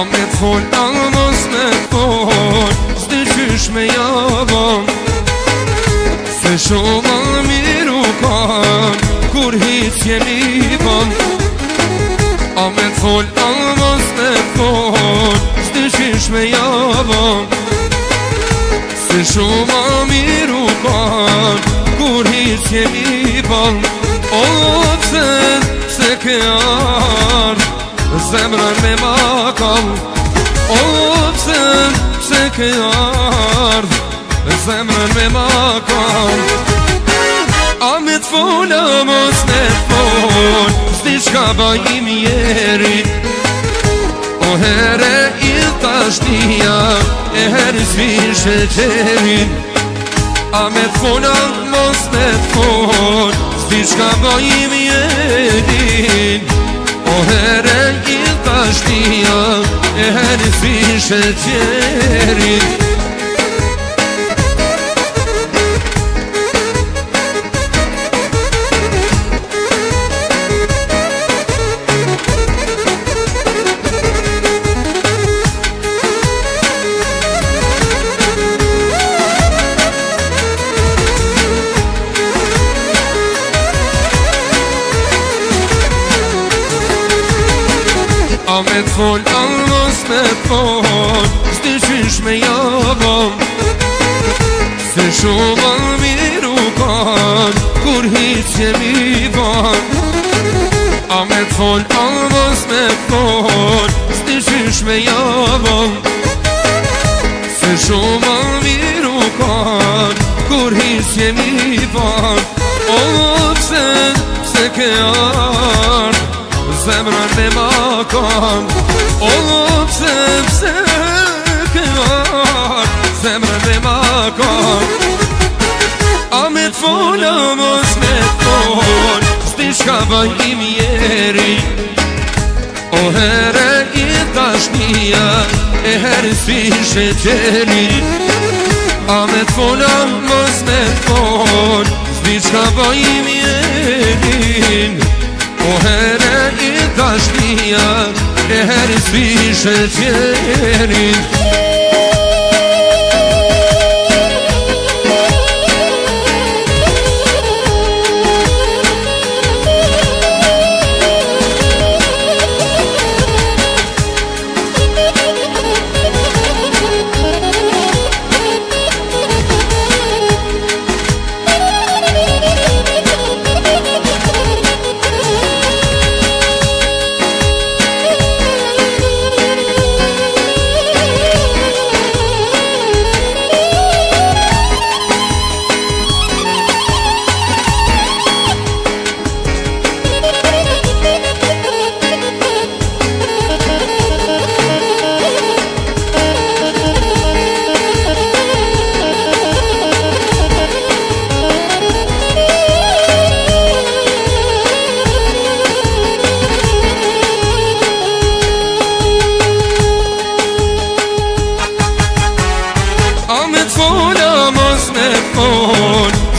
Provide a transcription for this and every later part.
me t'fol, a mos me t'fol, s'di qysh me javon, se shumë a miru kan, kur hiq jemi bon. A me t'fol, a mos me t'fol, s'di qysh me javon, se shumë a miru kan, kur hiq jemi bon. O pse ke ardh zemrën me makall, o pse ke ardh zemrën me makall. A me t'fol, a mos me t'fol, s'di qka bajim jeri, o here i tashtia, e herë s'vishe qerin. A me t'fol, a mos me t'fol, s'di qka bajim jerin, o here i tashtia, e herë s'vishe qerin. A me t'fol, a mos me t'fol, s'di qysh me javon, se shumë a miru kan, kur hiq jemi bon. A me t'fol, a mos me t'fol, s'di qysh me javon, se shumë a miru kan, kur hiq jemi bon. O pse ke ardh zemrën me makall, o pse ke ardh zemrën me makall. A me t'fol, a mos me t'fol, s'di qka bajim jeri, o here i tashnia, e herë s'vishe qerin. A me t'fol, a mos me t'fol, s'di qka bajim jerin, o here i tashnia, e herë s'vishe qerin.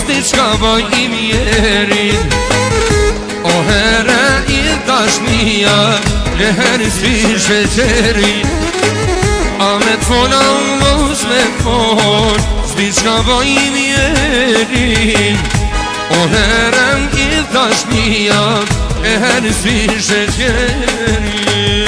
S'di qka bajim jerin, o here i tashnia, e herë s'vishe qerin. A me t'fol, a mos me t'fol, s'di qka bajim jerin, o here i tashnia, e herë s'vishe qerin.